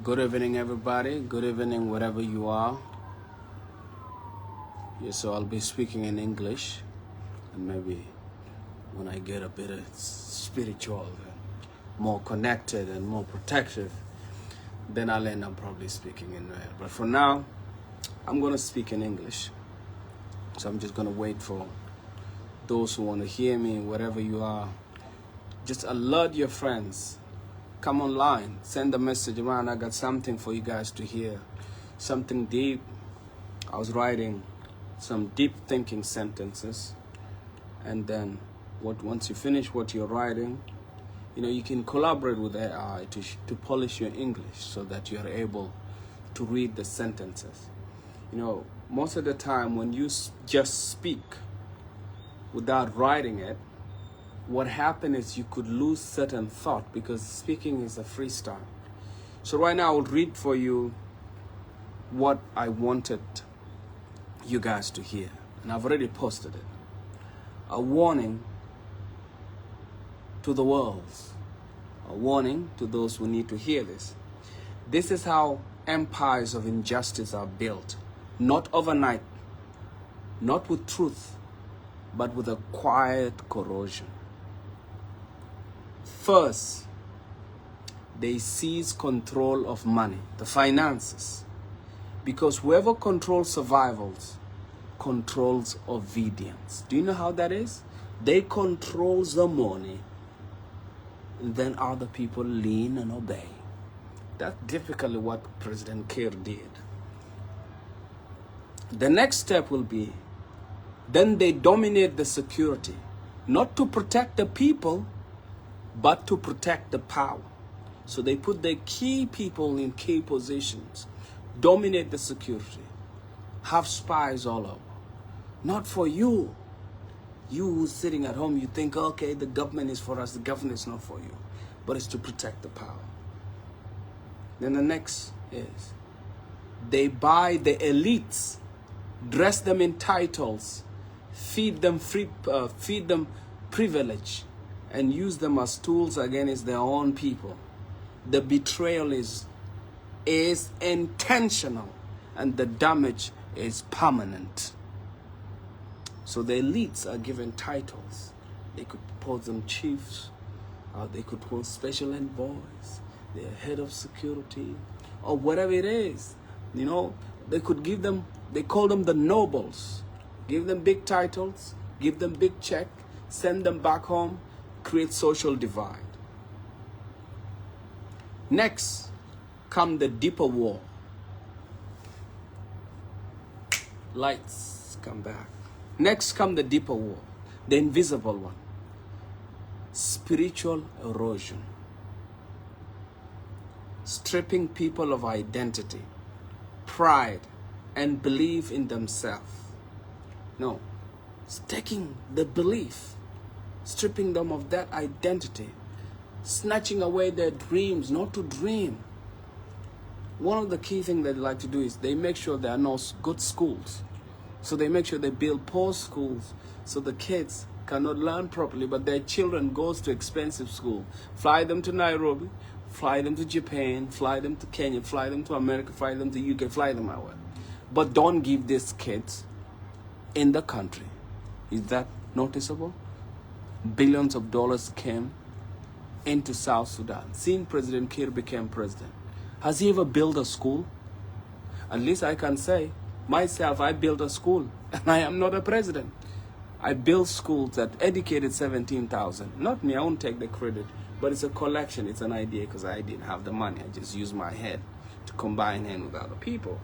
Good evening, everybody. Good evening, wherever you are. Yes, so I'll be speaking in English, and maybe when I get a bit of spiritual, more connected and more protective, then I'll end up probably speaking in there. But for now, I'm going to speak in English. So I'm just going to wait for those who want to hear me, wherever you are. Just alert your friends. Come online, send a message around. I got something for you guys to hear, something deep. I was writing some deep thinking sentences, and then once you finish what you're writing, you can collaborate with AI to polish your English so that you're able to read the sentences. Most of the time when you just speak without writing it, what happened is you could lose certain thought, because speaking is a freestyle. So right now I'll read for you what I wanted you guys to hear, and I've already posted it. A warning to the world, a warning to those who need to hear this. This is how empires of injustice are built, not overnight, not with truth, but with a quiet corrosion. First, they seize control of money, the finances, because whoever controls survivals controls obedience. Do you know how that is? They control the money, and then other people lean and obey. That's typically what President Kiir did. The next step will be, then they dominate the security, not to protect the people, but to protect the power. So they put their key people in key positions, dominate the security, have spies all over. Not for you. You who's sitting at home, you think, okay, the government is for us, the government is not for you, but it's to protect the power. Then the next is, they buy the elites, dress them in titles, feed them privilege, and use them as tools against their own people. The betrayal is intentional, and the damage is permanent. So the elites are given titles. They could post them chiefs, or they could post special envoys, they're head of security, or whatever it is. They could give them, they call them the nobles. Give them big titles, give them big check, send them back home, create social divide. Next come the deeper war. Lights come back. Next come the deeper war, the invisible one. Spiritual erosion. Stripping people of identity, pride, and belief in themselves. No, it's taking the belief, stripping them of that identity, snatching away their dreams, not to dream. One of the key things they like to do is they make sure there are no good schools. So they make sure they build poor schools so the kids cannot learn properly, but their children goes to expensive school. Fly them to Nairobi, fly them to Japan, fly them to Kenya, fly them to America, fly them to UK, fly them out. But don't give these kids in the country. Is that noticeable? Billions of dollars came into South Sudan. Since President Kiir became president, has he ever built a school? At least I can say, myself, I built a school, and I am not a president. I built schools that educated 17,000. Not me, I won't take the credit, but it's a collection, it's an idea, because I didn't have the money. I just used my head to combine hand with other people.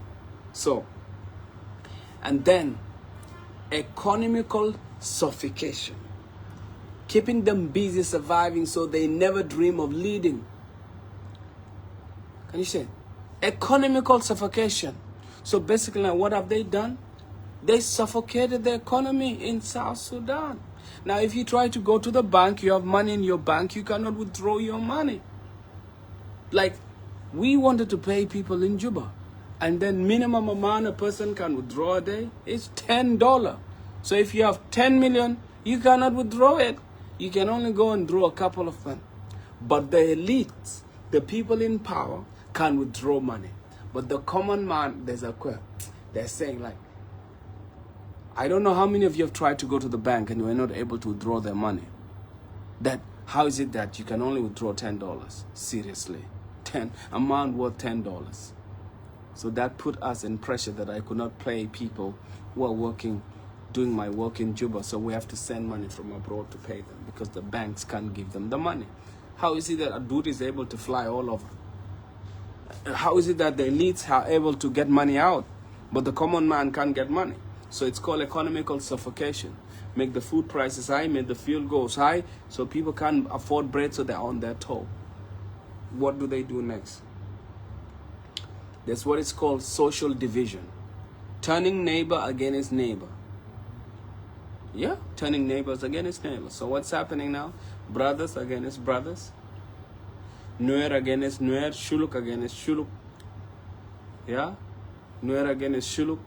So, and then economical suffocation, keeping them busy surviving so they never dream of leading. Can you say? Economical suffocation. So basically, now what have they done? They suffocated the economy in South Sudan. Now, if you try to go to the bank, you have money in your bank, you cannot withdraw your money. Like, we wanted to pay people in Juba, and then minimum amount a person can withdraw a day is $10. So if you have 10 million, you cannot withdraw it. You can only go and draw a couple of them. But the elites, the people in power, can withdraw money. But the common man, they're saying like, I don't know how many of you have tried to go to the bank and you were not able to withdraw their money. How is it that you can only withdraw $10? Seriously, amount worth $10. So that put us in pressure that I could not pay people who are doing my work in Juba. So we have to send money from abroad to pay them because the banks can't give them the money. How is it that a dude is able to fly all over? How is it that the elites are able to get money out, but the common man can't get money? So it's called economical suffocation. Make the food prices high, make the fuel goes high, so people can't afford bread, so they're on their toe. What do they do next? That's what it's called social division. Turning neighbor against neighbor. Yeah, turning neighbors against neighbors. So what's happening now? Brothers against brothers. Nuer against Nuer, Shuluk against Shuluk. Yeah? Nuer against Shuluk.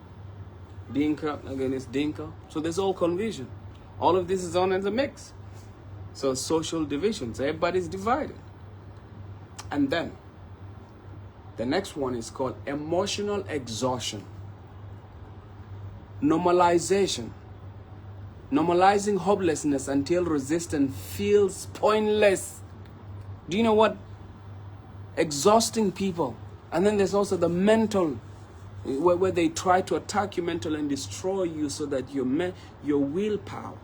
Dinka against Dinka. So there's all confusion. All of this is on in the mix. So social divisions, everybody's divided. And then, the next one is called emotional exhaustion. Normalization. Normalizing hopelessness until resistance feels pointless. Do you know what? Exhausting people. And then there's also the mental, where they try to attack you mentally and destroy you so that your willpower,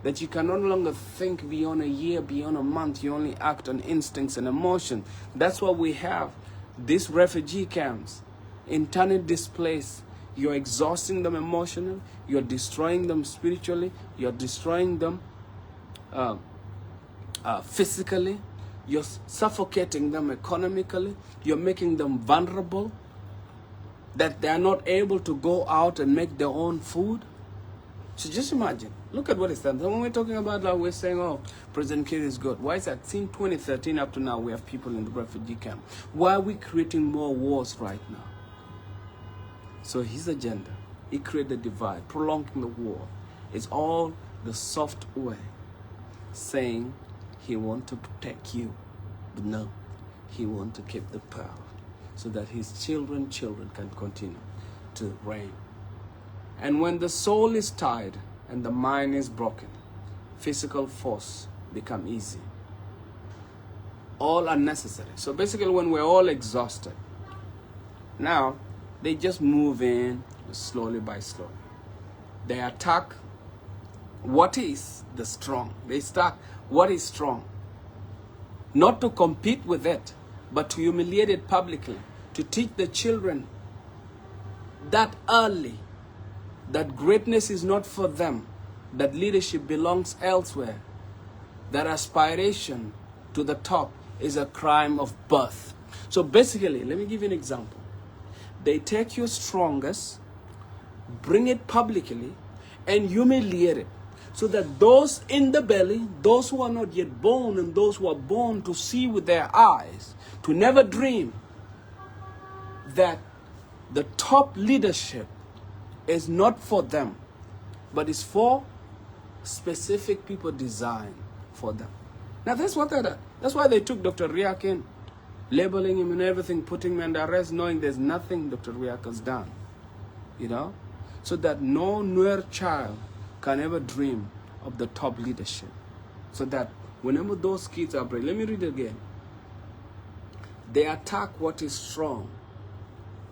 that you can no longer think beyond a year, beyond a month. You only act on instincts and emotion. That's why we have these refugee camps, internally displaced. You're exhausting them emotionally, you're destroying them spiritually, you're destroying them physically, you're suffocating them economically, you're making them vulnerable, that they're not able to go out and make their own food. So just imagine, look at what it's done. So when we're talking about that, we're saying, oh, President Kiir is good. Why is that? Since 2013 up to now, we have people in the refugee camp. Why are we creating more wars right now? So his agenda, he created the divide, prolonging the war. It's all the soft way, saying he wants to protect you. But no, he wants to keep the power so that his children can continue to reign. And when the soul is tired and the mind is broken, physical force become easy. All unnecessary. So basically when we're all exhausted, now they just move in slowly by slowly. They attack what is the strong. They start what is strong. Not to compete with it, but to humiliate it publicly. To teach the children that early, that greatness is not for them, that leadership belongs elsewhere, that aspiration to the top is a crime of birth. So basically, let me give you an example. They take your strongest, bring it publicly, and humiliate it, so that those in the belly, those who are not yet born, and those who are born to see with their eyes, to never dream that the top leadership is not for them, but is for specific people designed for them. Now that's what they did. That's why they took Dr. Riek in, labeling him and everything, putting him under arrest, knowing there's nothing Dr. Riek has done. You know? So that no Nuer child can ever dream of the top leadership. So that whenever those kids are brave, let me read it again. They attack what is strong,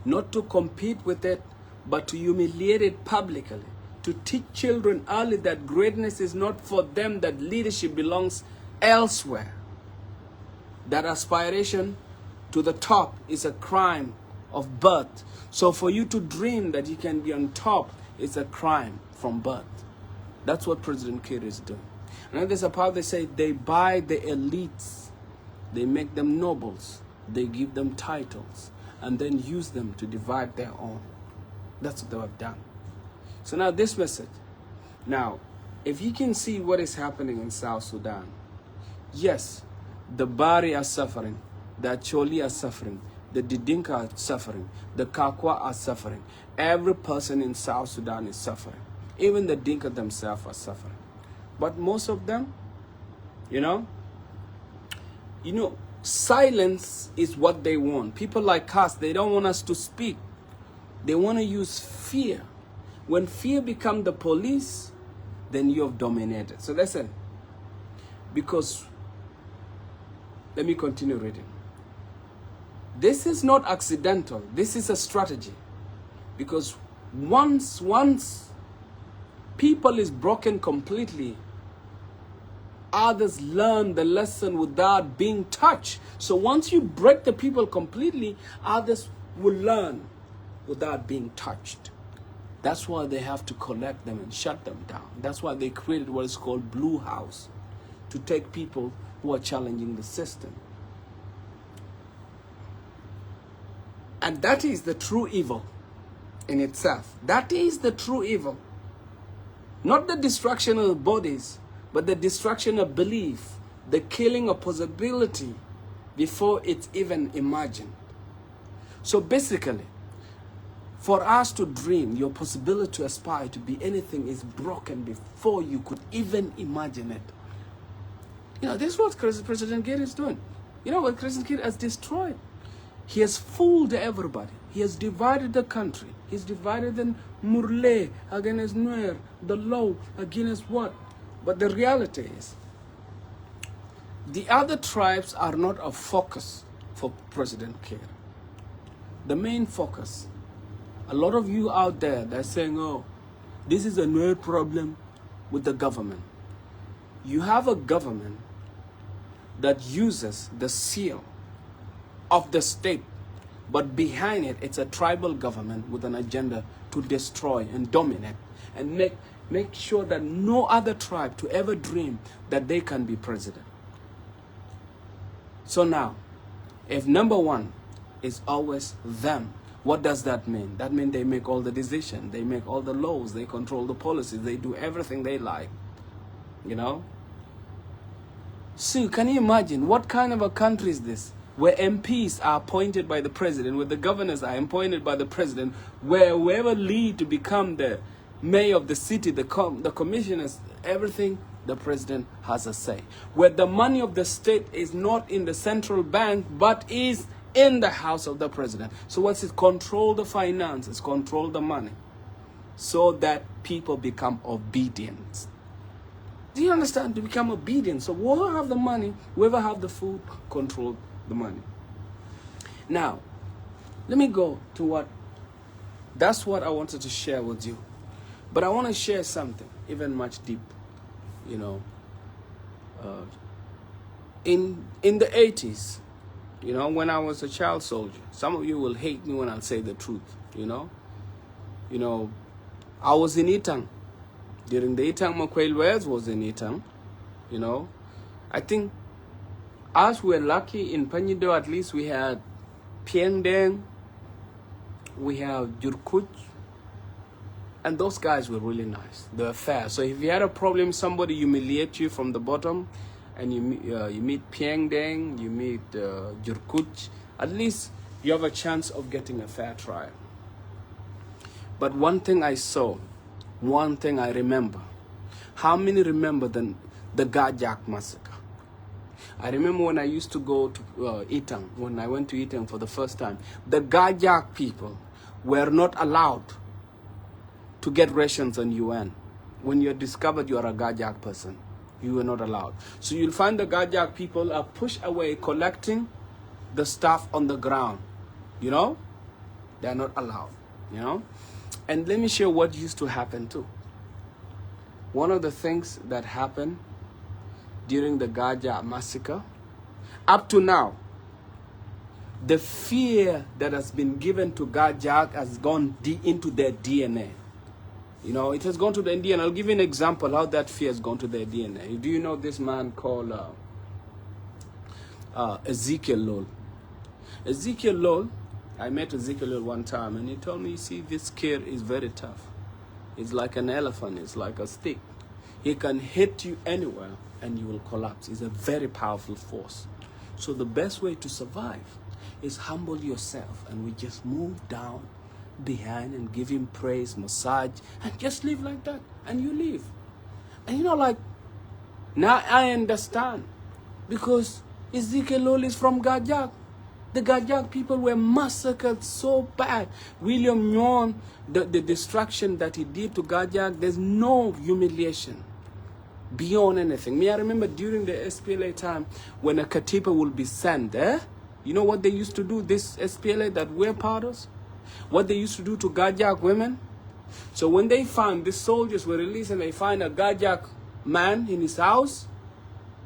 not to compete with it, but to humiliate it publicly, to teach children early that greatness is not for them, that leadership belongs elsewhere, that aspiration to the top is a crime of birth. So for you to dream that you can be on top is a crime from birth. That's what President Kiir is doing. And there's a part they say they buy the elites, they make them nobles, they give them titles, and then use them to divide their own. That's what they have done. So now this message. Now, if you can see what is happening in South Sudan, yes, the Bari are suffering, the Acholi are suffering, the Didinka are suffering, the Kakwa are suffering. Every person in South Sudan is suffering. Even the Dinka themselves are suffering. But most of them, you know, Silence is what they want. People like us, they don't want us to speak. They want to use fear. When fear becomes the police, then you have dominated. So listen, because, let me continue reading. This is not accidental. This is a strategy. Because once people is broken completely, others learn the lesson without being touched. So once you break the people completely, others will learn without being touched. That's why they have to collect them and shut them down. That's why they created what is called Blue House, to take people who are challenging the system. And that is the true evil in itself. That is the true evil. Not the destruction of bodies, but the destruction of belief, the killing of possibility before it's even imagined. So basically, for us to dream, your possibility to aspire to be anything is broken before you could even imagine it. You know, this is what President Kiir is doing. You know what President Kiir has destroyed? He has fooled everybody. He has divided the country. He's divided the Murle against Nuer, the Low against what? But the reality is, the other tribes are not a focus for President Kiir. The main focus, a lot of you out there, they're saying, oh, this is a Nuer problem with the government. You have a government that uses the seal of the state, but behind it, it's a tribal government with an agenda to destroy and dominate and make sure that no other tribe to ever dream that they can be president. So now, if number one is always them, what does that mean? That means they make all the decisions, they make all the laws, they control the policies, they do everything they like, you know? So can you imagine what kind of a country is this? Where MPs are appointed by the president, where the governors are appointed by the president, where whoever lead to become the mayor of the city, the commissioners, everything, the president has a say. Where the money of the state is not in the central bank, but is in the house of the president. So what's it? Control the finances, control the money, so that people become obedient. Do you understand? To become obedient. So whoever have the money, whoever have the food, control the money. Now, let me go to what, that's what I wanted to share with you. But I want to share something even much deeper, you know. In the 80s, you know, when I was a child soldier, some of you will hate me when I say the truth, you know. You know, I was in Itang. During the Itang Makwel Wales was in Itang, you know. I think us were lucky in Panido, at least we had Pieng Deng, we have Jurkuch, and those guys were really nice. They were fair. So if you had a problem, somebody humiliate you from the bottom, and you meet Pieng Deng, you meet Jurkuch, at least you have a chance of getting a fair trial. But one thing I saw, one thing I remember. How many remember the Gajak massacre? I remember when I used to go to Itang, when I went to Itang for the first time, the Gajak people were not allowed to get rations on UN. When you're discovered you are a Gajak person, you were not allowed. So you'll find the Gajak people are pushed away collecting the stuff on the ground. You know? They're not allowed. You know? And let me share what used to happen too. One of the things that happened during the Gajak massacre, up to now, the fear that has been given to Gajak has gone into their DNA. You know, it has gone to their DNA. I'll give you an example how that fear has gone to their DNA. Do you know this man called Ezekiel Lol? Ezekiel Lol, I met Ezekiel Lol one time, and he told me, you see, this Kiir is very tough. It's like an elephant. It's like a stick. He can hit you anywhere, and you will collapse. It's a very powerful force. So the best way to survive is humble yourself, and we just move down behind and give him praise, massage, and just live like that, and you live. And you know, like, now I understand, because Ezekiel Lol is from Gajak. The Gajak people were massacred so bad. William Nyon, the destruction that he did to Gajak, there's no humiliation beyond anything. Me, I remember during the SPLA time when a Katipa will be sent, you know what they used to do, this SPLA that wear powders? What they used to do to Gajak women? So when they found these soldiers were released and they find a Gajak man in his house,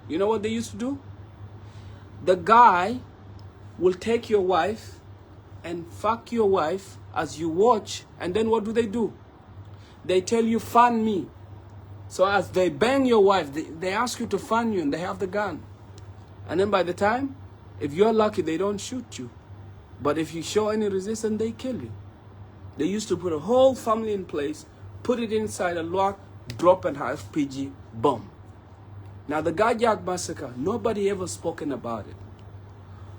you know what they used to do? The guy will take your wife and fuck your wife as you watch, and then what do? They tell you, fan me. So as they bang your wife, they ask you to fan you, and they have the gun. And then by the time, if you're lucky, they don't shoot you. But if you show any resistance, they kill you. They used to put a whole family in place, put it inside a lock, drop an RPG, bomb. Now the Gajak massacre, nobody ever spoken about it.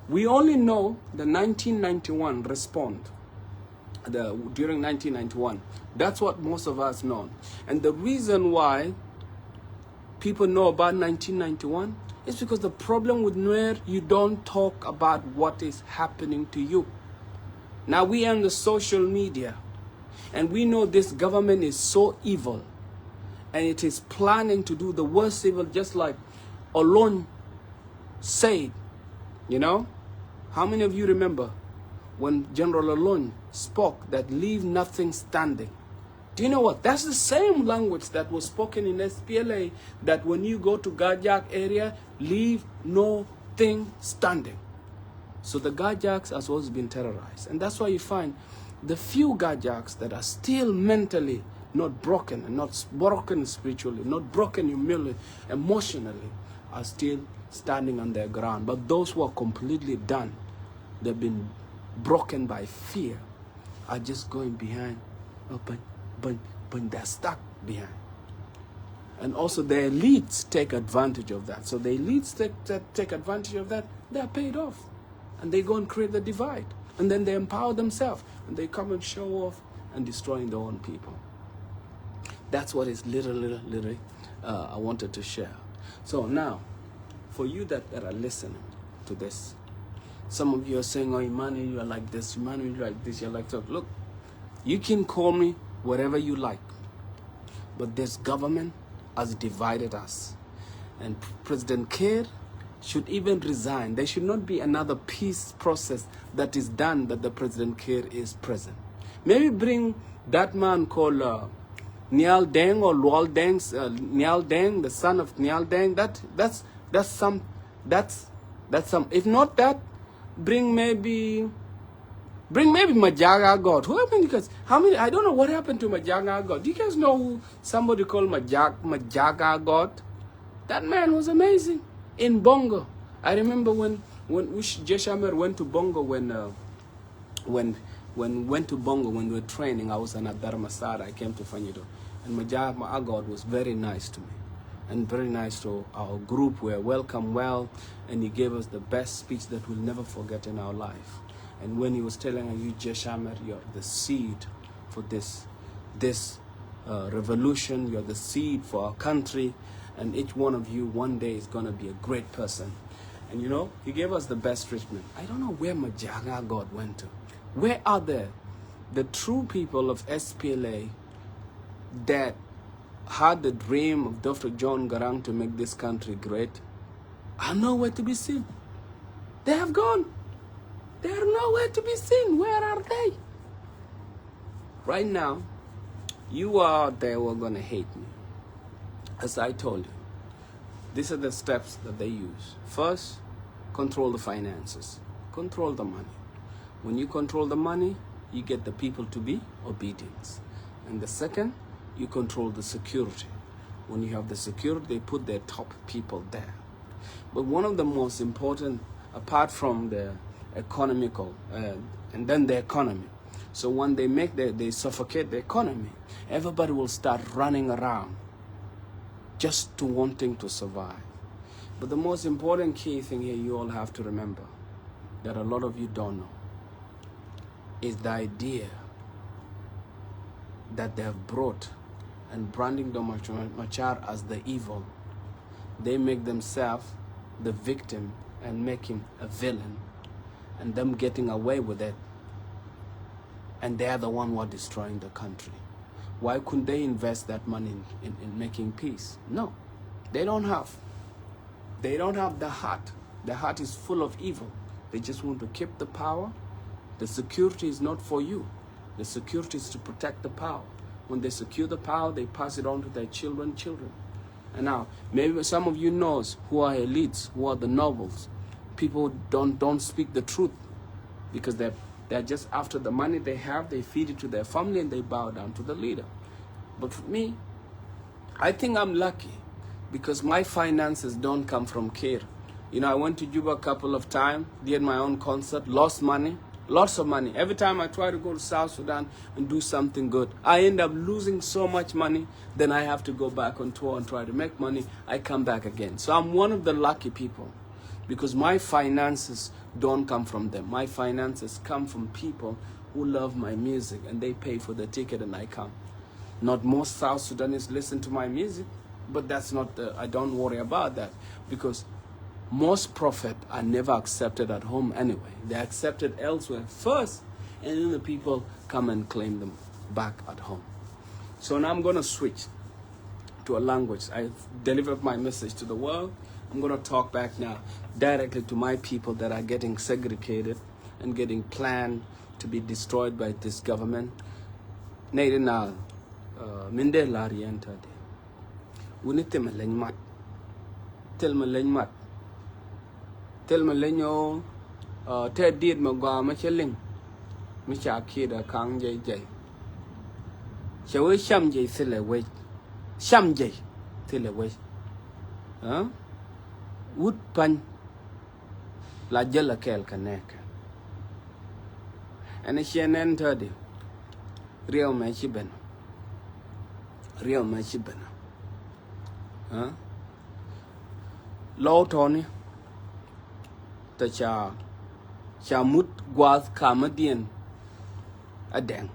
We only know the 1991 respond, during 1991. That's what most of us know. And the reason why people know about 1991 is because the problem with Nuer, you don't talk about what is happening to you. Now we are on the social media, and we know this government is so evil, and it is planning to do the worst evil, just like Olon said, you know? How many of you remember when General Olon spoke that leave nothing standing? Do you know what? That's the same language that was spoken in SPLA, that when you go to Gajak area, leave no thing standing. So the Gajaks has always been terrorized. And that's why you find the few Gajaks that are still mentally not broken, and not broken spiritually, not broken emotionally, are still standing on their ground. But those who are completely done, they've been broken by fear, are just going behind, but they're stuck behind. And also the elites take advantage of that. So the elites take advantage of that, they're paid off. And they go and create the divide. And then they empower themselves. And they come and show off and destroying their own people. That's what is literally I wanted to share. So now, for you that are listening to this, some of you are saying, oh, Emmanuel, you are like this, Emmanuel, you are like this, you're like that. Look, you can call me whatever you like, but this government has divided us. And President Kiir should even resign. There should not be another peace process that is done that the President Kiir is present. Maybe bring that man called Nial Deng or Lual Deng, Nial Deng, the son of Nial Deng. That's some. If not that, bring maybe Majaga God. Who happened? Because how many? I don't know what happened to Majaga God. Do you guys know who somebody called Majaga God? That man was amazing in Bongo. I remember when Jeshamer went to Bongo when went to Bongo when we were training. I was in Dharmasara. I came to Fanyido, and Majaga God was very nice to me, and very nice to our group. We were welcomed well, and he gave us the best speech that we'll never forget in our life. And when he was telling you, Jeshamer, you're the seed for this revolution, you're the seed for our country, and each one of you one day is going to be a great person. And you know, he gave us the best treatment. I don't know where Majaga God went to. Where are the true people of SPLA that had the dream of Dr. John Garang to make this country great? Are nowhere to be seen. They have gone. They are nowhere to be seen. Where are they? Right now, you out there who are going to hate me. As I told you, these are the steps that they use. First, control the finances. Control the money. When you control the money, you get the people to be obedient. And the second, you control the security. When you have the security, they put their top people there. But one of the most important, apart from the economical, and then the economy. So when they suffocate the economy, everybody will start running around just to wanting to survive. But the most important key thing here you all have to remember, that a lot of you don't know, is the idea that they have brought and branding Machar as the evil. They make themselves the victim and make him a villain, and them getting away with it, and they're the one who are destroying the country. Why couldn't they invest that money in making peace? No, they don't have. They don't have the heart. The heart is full of evil. They just want to keep the power. The security is not for you. The security is to protect the power. When they secure the power, they pass it on to their children. And now, maybe some of you knows who are elites, who are the nobles. People don't speak the truth because they're just after the money they have, they feed it to their family and they bow down to the leader. But for me, I think I'm lucky because my finances don't come from care. You know, I went to Juba a couple of times, did my own concert, lost money, lots of money. Every time I try to go to South Sudan and do something good, I end up losing so much money, then I have to go back on tour and try to make money. I come back again. So I'm one of the lucky people because my finances don't come from them. My finances come from people who love my music and they pay for the ticket and I come. Not most South Sudanese listen to my music, but that's not I don't worry about that because most prophets are never accepted at home anyway. They're accepted elsewhere first, and then the people come and claim them back at home. So now I'm going to switch to a language. I've delivered my message to the world. I'm going to talk back now directly to my people that are getting segregated and getting planned to be destroyed by this government. Nairina minde larienta de. Unite malenymat. Tel malenymat. Tel malenyo te did magwa macheling. Micha kida kang jay jay. Shawe sham jay sile way. Sham jay sile way. Huh? Wood pan la jella kel kaneka. And a shen tadi. Real machiben. Real machiben. Huh? Low Tony. Ta cha mut gwaz kamadian adeng.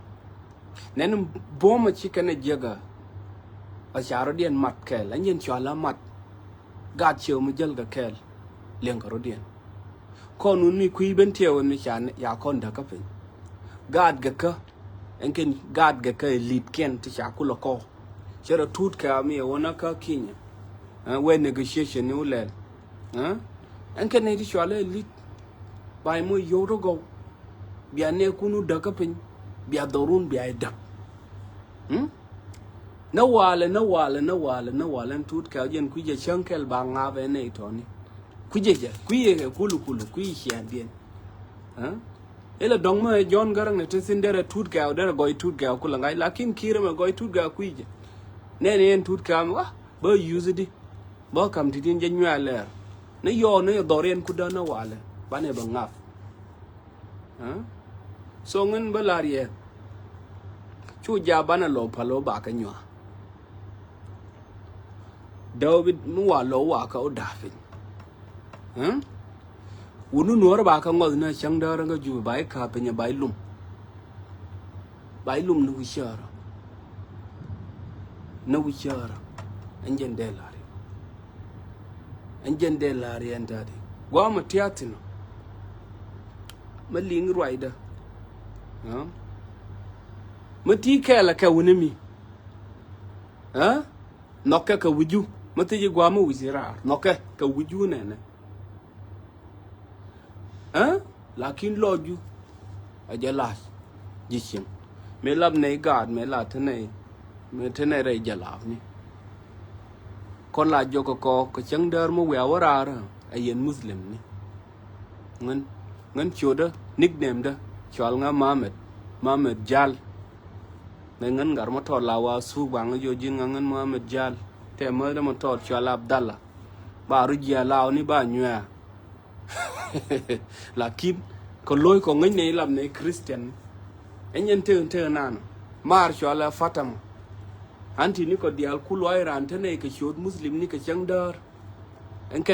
Nen boma chikane jaga. A charodian mat kel. And yen chala mat. God chill me jelga kel. Lenkarodian. Konuni kui bentia when me chan ya konda kapin. God gaka. And can God gaka lead ken to chakula ko. Shara toot ka me a wanaka Kenya. When negotiation new land. And can I shall lead by mo yoro go. Bia ne kunu dakapin. Bia dorun bia duck. No wall and toot kajan kuja chunkel bang ave ne Tony. Kuja, kulu kui and bien. Ella dongma John Garang at Tinder toot cow, there a goy toot cow, Kulangai, lakin kiram a goy toot cow quija. Nanny and toot cow, but use it. Welcome to the genuine lair. No, you're no Dorian Kudana Wale, Banebangaf. So when Balaria Chuja Banalo Palo Bacanyua. David Mualo Waka or Daffin. Wouldn't know about was no Shangdar and go by cap and by loom. By loom, no sure. No sure. And Gendelari. And Gendelari and Daddy. Guama Tiatino. Maling rider. Matika like a winemy. Knocker with you. Matija Guama with your knocker with you, Nana. Lakin Lord you. A jalas. Jishim. Me love nay God, me latane. Me tenere jalavni. Con la joko ko, chang dermo we our a yen Muslim. Ngan choda, nicknamed Chalnga Mamet Jal. Nangan Garmator Lawa, Subang, Yojin, and Mohammed Jal. Te murder motor Chal Abdallah. Barugia Lao ni Banya. Lakin, Koloi Kongane Lam Christian. Enyen turn Marshall Fatam. Anti Nico di Alculoira and Teneke showed Muslim Nika Chandar. And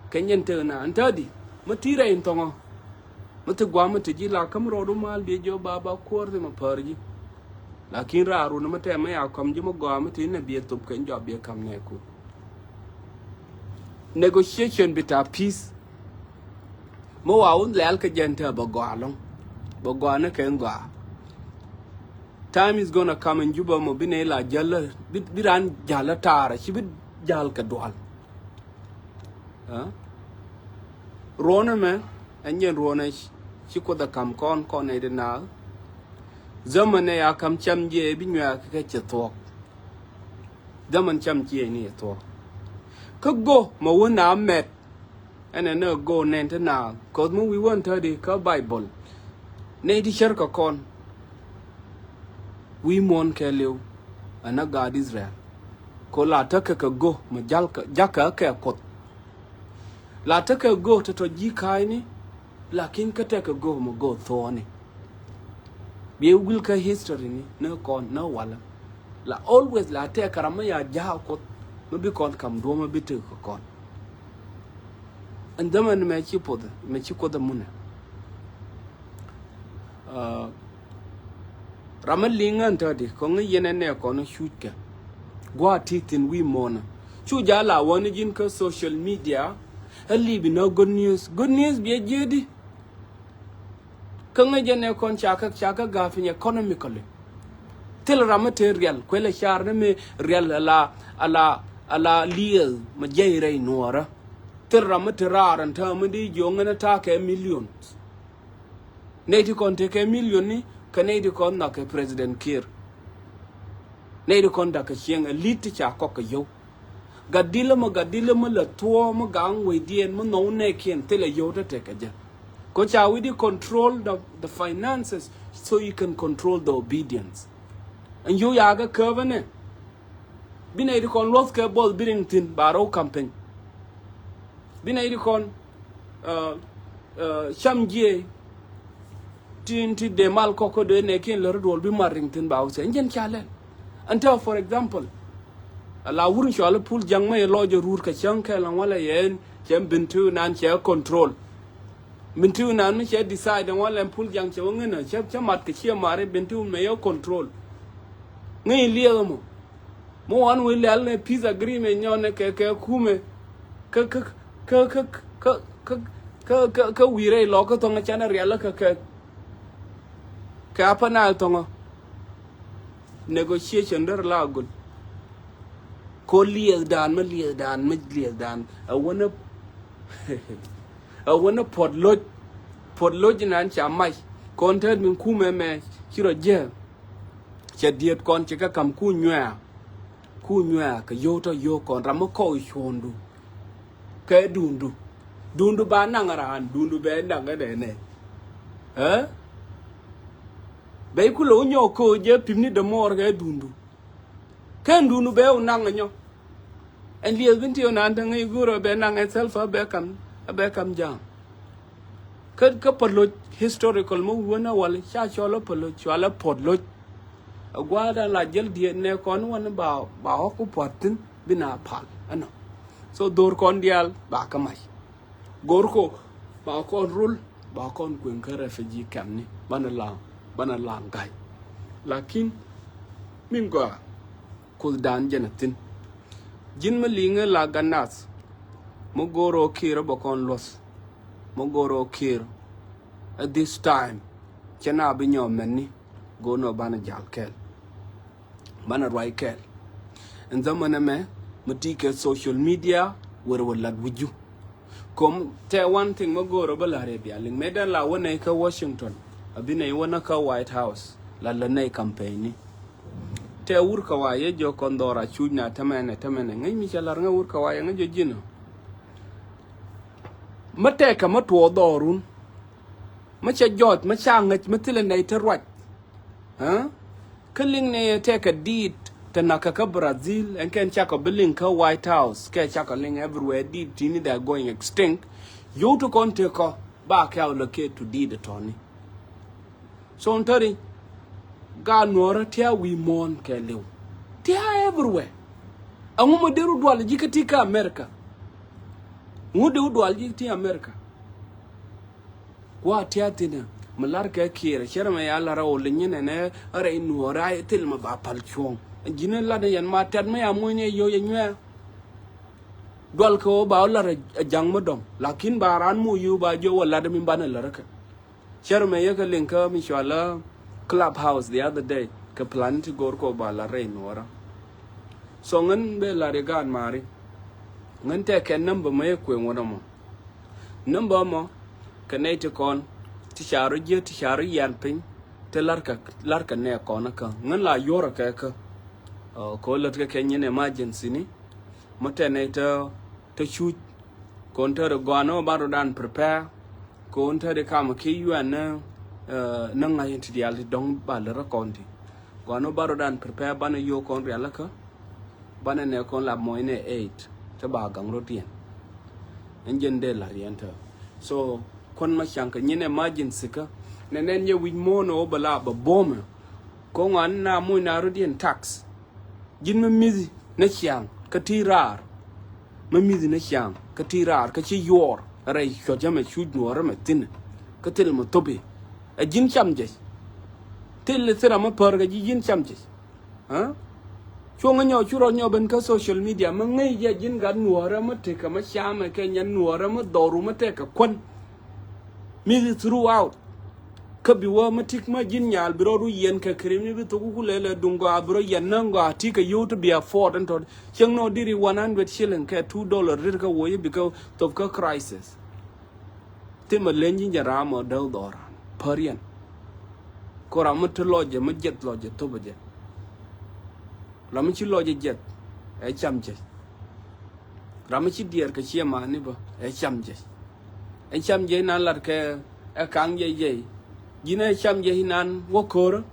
Kenyan turn and Taddy. Matira in Tongo. Mataguama Tijila, Camrodumal, Dejo Baba, quarter them a purgy. Lakin Raru, no matter may I come Jimo Garment in a beer to Kenja be a come neku. negotiation bita peace mo wa un lel ka jenta ba gwalong ba gwana ken gwa time is gonna come in Juba mo bine la jalla biran jalla tara ci bit jal ka dwal rona me enyen rona ci ko da kam kon e de na zamane ya kam cham je bi nya ka ce to zaman cham je ni to ka go mo wona met ene no go nen ta na ko mo wi won ta di ka bible ne di cher ka kon wi mon ke lew ana god Israel ko la ta ka go mo jal ka jaka ka ko la ta ka go to ji kai ni lakin ka ta ka go mo go tho ni bi will ka history ni no kon no wala la always la ta karama ya ja ko mo bi kon kam do mo bi te ko kon and zaman me ci ko da muna ramal lingan ta di ko ngi yene ne ko no shoot ka gwa titin wi mona chu jala woni jin ka social media ali bi no good news bi jedi ko ngi jene kon chaka gafin economically tel ramate real ko le char me real ala liel ma jeyre nuara tel ramate raran ta mu di jongana ta ke millions neti kon te ke million ni kanedi kon na ke president Kir nedi kon da ka chieng elite cha ko ka yo gadila ma la to mo gang we dien mo no ne ken tele yo te ka ja ko cha we di control the finances so you can control the obedience and you ya ga covenant binedi kon los ke bol birington baro campaign binedi kon chamje tinti de mal koko de ne ken lor dol bi marington ba use ngen chalen until for example la wurin sho ala pul jang may lojo rur ka chanka lan wala yen chem bintu nan che control bintu nan che decide wala pul jang che ngena che mat ke che mare bintu me yo control ngi lielo mo wan we le peace agreement nyone ke kume ka wire lo ko tonga chana riala ka panal tonga negotiation der lagul ko liel dan I wanna podloj nan cha mai konter min kume me chiro je che diet kon che ka kam ku nya ka yo kon ramo ko chondu ke dundu ba nangaran dundu be nanga de ne be ku lo nyo ko je pimni de mor ga dundu kan dundu be unanga nyo en liel binti onan ta ngai guro be nanga selfa be kam jam ka podlo historical mo wona wal cha cholo podlo agwada la jel die ne kon wona ba ko potin bina pal ano so dor kon dial ba kamai gorko ba kon rul ba kon kwen ka refugee camp ni bana langai lakin minga ko dan janatin jin malinga la ganas mo goro kira ba kon los mo goro kir at this time chana bi nyomeni go no bana jalkel bana raikel en zamana me mutike social media wala wuju kom te one thing mo goro bala rebia ling medan la wona ka Washington abina wona ka White House la nei campaign te wur ka waye jo kondora chunya tamene ngai mi chalar nga wur ka waye nga jo jino mate ka matwo dorun macha jot macha ngach matile nei terwat kaling ne te ka dit tanaka ka Brazil and ken chaka billing ka White House ke chaka ling everywhere did tini they are going extinct you to contact ko ba ka allocate to did tony so ontori ga nora tia we mon ke lew tia everywhere amu deru dwal jikati ka America ngude dwal jikati America kwa tia tina malar ka kire sharma ya la rawo linyene ne are nora tilma ba palchong jina la de yan ma tad me amunye yo yenwa dwal ko ba la jang modom lakin baran mu yu ba jo wala de min bana la raka share me yaka linka mi shala clubhouse the other day ka plan to go ko ba la rain wara so ngan be la de gan mari ngan te ken number me ko wona mo number mo kanete kon ti sharu je ti sharu yan pin te larka ne kona ka ngan la yora ka ko lot ka kenyen emergency ni matene to shoot konter gano baro dan prepare konter kam ki yuan na ngai ti dial dong balera konti gano baro dan prepare bana yo kon real ka bana ne kon la moine 8 ta ba gang rotien enjen de la rienta so kon ma shanka nyine emergency ka nenen ye wi mono bala ba boma ko ngan na mu na rotien tax jin me mizi na chiang ka tirar me mizi na chiang ka tirar ka chi yor rai cho jame chu nuora me tin ka til mo tobi a jin chamje til sira ma par ga jin chamje ha chuông nyo chu ro nyo ben ka social media ma ngai ya jin ga nuora ma te ka ma shama ka nyan nuora ma doru ma te ka kon mizi throughout ka biwa matik ma jin nyal biro ru yen ka krimi bi to ku lele dungo abro yen nango ati ka you to be afford and to chang no diri 100 shilling ka $2 rir ka woye because of ka crisis te ma lenji jara mo dal dora parian ko ra mut loje ma jet loje to baje la mi ci loje jet e chamje ra mi ci dier ka ci ma ni ba e chamje na lar ka e kang ye jina cham je hinan wokor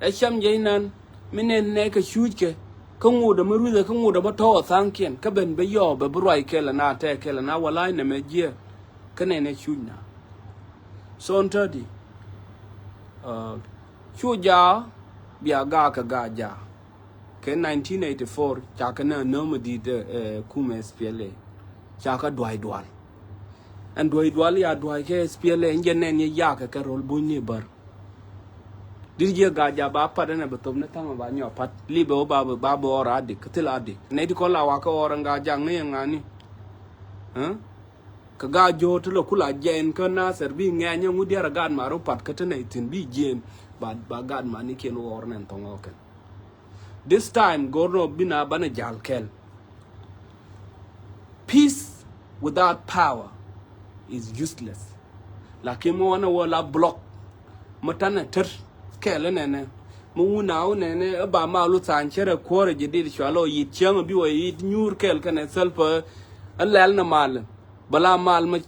e cham je hinan minen ne ka shuke ka nguda maruda ka nguda ba to sanken ka ben be yo be broi kela na te kela na wala ne me je ka ne shuna son tadi chuja bia ga ka ga ja ke 1984 cha ka na no medi de kume spele cha ka dwai and dwai ya dwai ke spele engene ne ya ka rol bunni bar dirje ga ja ba pa ne betom ne tama ba nyo pat libe o ba bo ora dik tila dik ne di ko la wa ka ora nga jang ne ngani ka ga jo to lo kula jen ka na ser bi nge nya ngudi ra gan maro pat ka tene tin bi jen ba gan ma ni ken or nen to ngoken this time gorno bina bana jal kel peace without power is useless lakini mo wana wala block matana ter kele nene mo wunao nene ba ma lu san chere kore jidil shalo yi chang bi wo yi nyur kel kana selfa alal na mal bala mal ma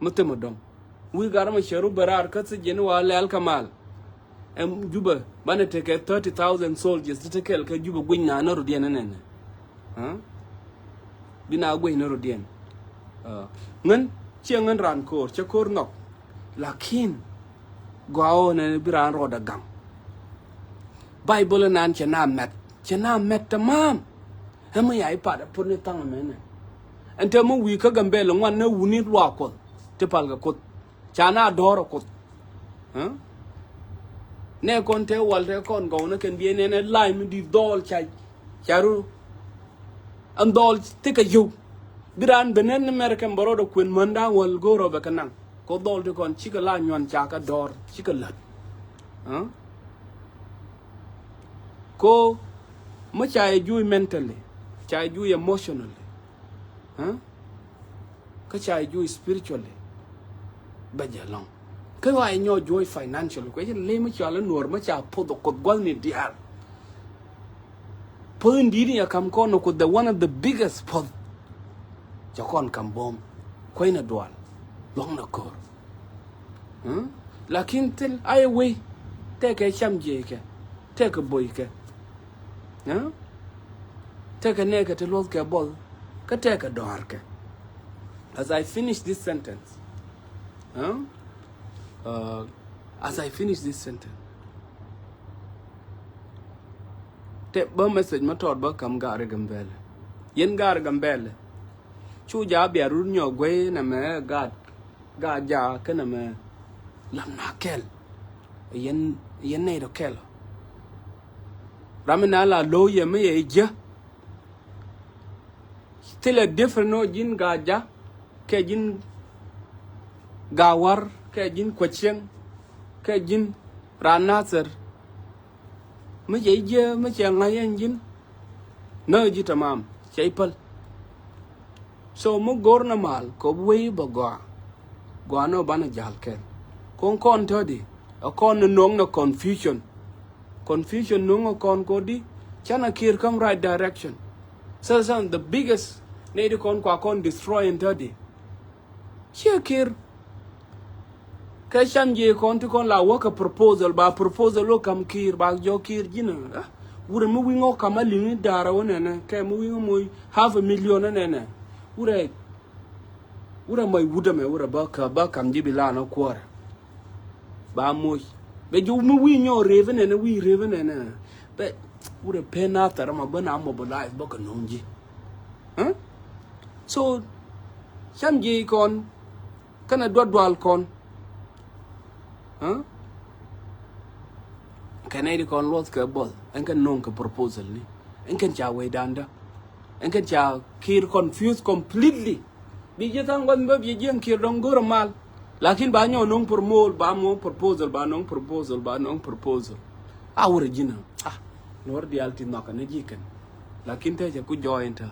mutema dom wi garama sharu barar ka se jeni wa lal kamal em juba bana take 30,000 soldiers to kel ka juba gwinya na rodien nene bina gwinya rodien ngan chiang ran kor cha kor nok lakin gao ne biran roda gam bible nan chana met tamam hama yai pa da pun tang mena ente mo wi ka gambe lo wan na wuni wa ko te pal ga ko chana doro ko ne kon te wal te kon go na ken bi ne lai mi di dol charu an dol te ka yu biran benen American borodo kun manda wal goro be kanang ko dol de kon chika la nyon chaka dor chika lat ko ma chay ju mentally chay ju emotionally ka chay ju spiritually ba jalong ka wa nyo joy financially ko le ma chala nor ma cha podo ko gol ni diar po ndiri ya kam ko no ko the one of the biggest pod chakon kambom koina dual long na kor lakin tel ai we te ke chamje ke te ke boy ke te ke ne ke te los ke bol ka te ke dor ke as I finish this sentence te ba message ma tod ba kam gare gambele yen gare gambele chu ja bia run nyo gwe na me ga ja ke na me lam na kel yen ne do kel ramina la lo ye me ye ja still a different no jin gaja ke jin gawar ke jin question ke jin ranaser me je me ngayen jin no ji tamam chepal so mo gorna mal ko we bagwa gwano bana jalken kon todi a kon no confusion no kon kodi chana kir come right direction so the biggest need kon destroy and todi here kir kashan je kon to kon la work a proposal lo kam kir ba jo kir jina wure mu wingo kama lingi dara wonene ke mu wingo moy $500,000 nene wure moy wuda me wure ba kam jibila no kwore ba moy be ju mu winyo reven nene be wure pena tara ma bana mobilize ba ka nonji so sham je kon kana dodwal kon Canada kon lost ke bol en kan non ke proposal ni en kan cha we danda en kan cha kir confused completely bi je tan gon ba bi je kir don gor mal lakin ba nyo non ba mo proposal awre jina nor di alti naka ne jiken lakin te je ku join ta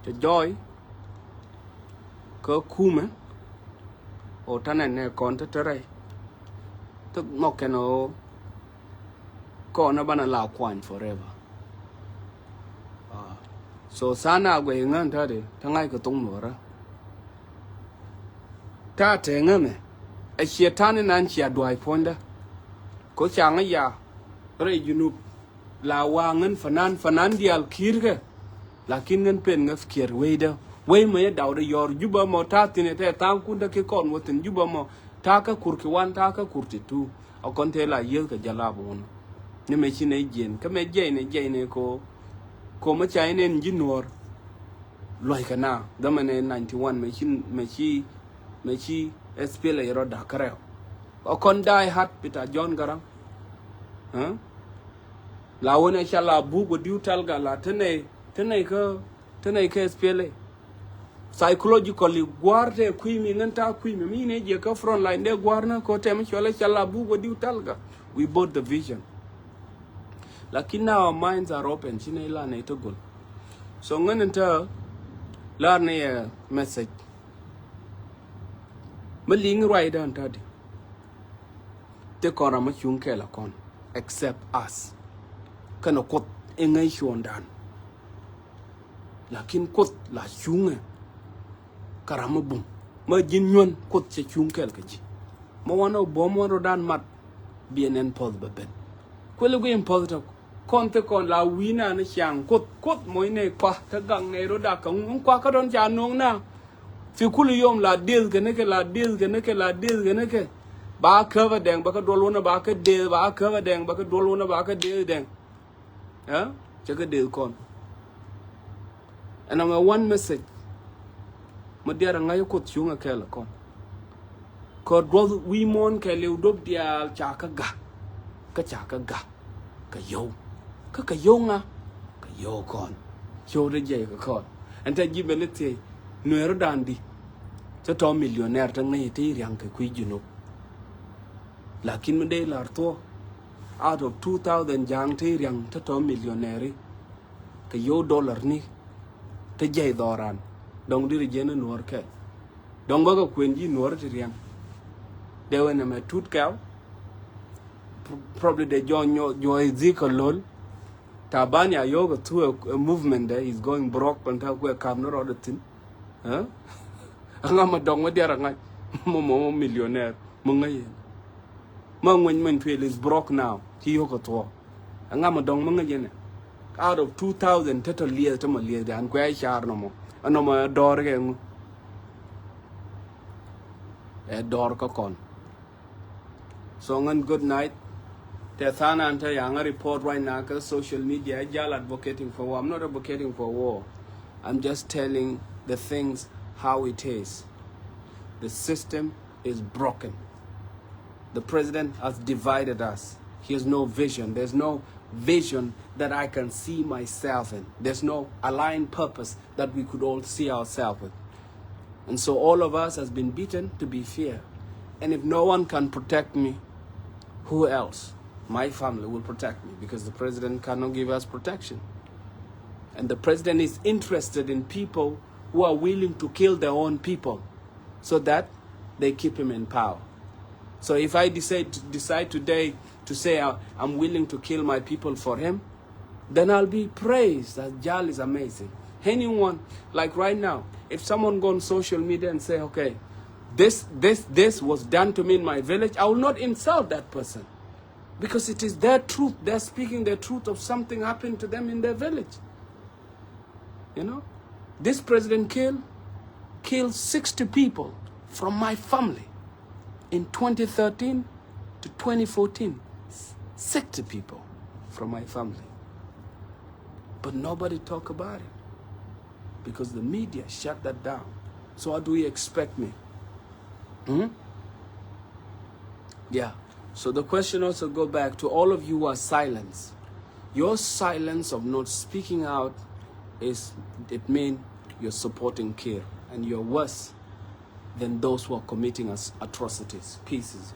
te joy ko kuma o tanen ne kon te tere to nokeno ko na bana la kwan forever so sana gwe ngan ta de tangai ko tong nora ta te ngame a shetani nan chia dwai ponda ko changa ya re junub la wangan fanan dial kirge lakin ngan pen ngaf kier weida wey me dawde yor juba mo tatine te tan kunda ke kon wotin juba mo taka kurki wan taka kurti tu o konte la yel ka jalabo ne me chine jen ka me jene ko ma chaine njinor loy kana damane 91 me chi SPL yero dakare o kon dai hat pita John Garang la wona inshallah bugo diutal ga la tene ka SPL psychologically guarde kuimi nganta kuimi mine je ka front line de guarna ko tem chola chala bugo diutal ga we bought the vision. Lakini our minds are open. China ila na ito goal. So nganenta la na message. Maling right on tadi. Te kora ma chunke la kon. Except us. Kana kot engay shondan. Lakin kot la chunge. Karama bum. Ma jinyon kot che chunke la kaji. Ma wana bomo rodan mat. BNN pause beben. Kwele go impose konte kon la wina na chang kot moine kwa ta gang ne roda ka kwa ka don cha nong na fi kul yom la deal ke ne ke ba cover deng ba ka dolona ba ka deal ba cover deng ba ka dolona ba ka deal deng cha ka deal kon and I'm one message ma dia ngai kot chunga ke la kon ko do we mon ke le dop dia cha ka ga ka yo ka yo nga ka yo kon yo de je ka kon anta gibelete no ero dandi to to millionaire ta ngai te yang ka kui juno lakin me de larto out of 2000 jang te yang to millionaire ka yo dollar ni te je doran dong dir je na nor ke dong ba ka kwenji nor te yang de wena me tut kaw probably the joy zika lol tabanya yoga to a movement there is going broke and ta ko kam no other thing anga ma dong ma dera ngai mo millionaire mo ngai ma ngwen feel is broke now ti yoga to anga ma dong ma ngai out of 2000 total years to ma years dan ko ay char no mo ano ma dor ge dor ka kon so ngan good night. Tethana and Tayanga report right now because social media are advocating for war. I'm not advocating for war. I'm just telling the things how it is. The system is broken. The president has divided us. He has no vision. There's no vision that I can see myself in. There's no aligned purpose that we could all see ourselves with. And so all of us has been beaten to be fear. And if no one can protect me, who else? My family will protect me, because the president cannot give us protection. And the president is interested in people who are willing to kill their own people so that they keep him in power. So if I decide today to say I'm willing to kill my people for him, then I'll be praised that Jal is amazing. Anyone, like right now, if someone go on social media and say, okay, this was done to me in my village, I will not insult that person, because it is their truth. They're speaking their truth of something happened to them in their village. You know, this president killed 60 people from my family in 2013 to 2014. 60 people from my family. But nobody talk about it, because the media shut that down. So how do you expect me? Yeah. So the question also go back to all of you who are silenced. Your silence of not speaking out it means you're supporting Kir, and you're worse than those who are committing atrocities. Peace is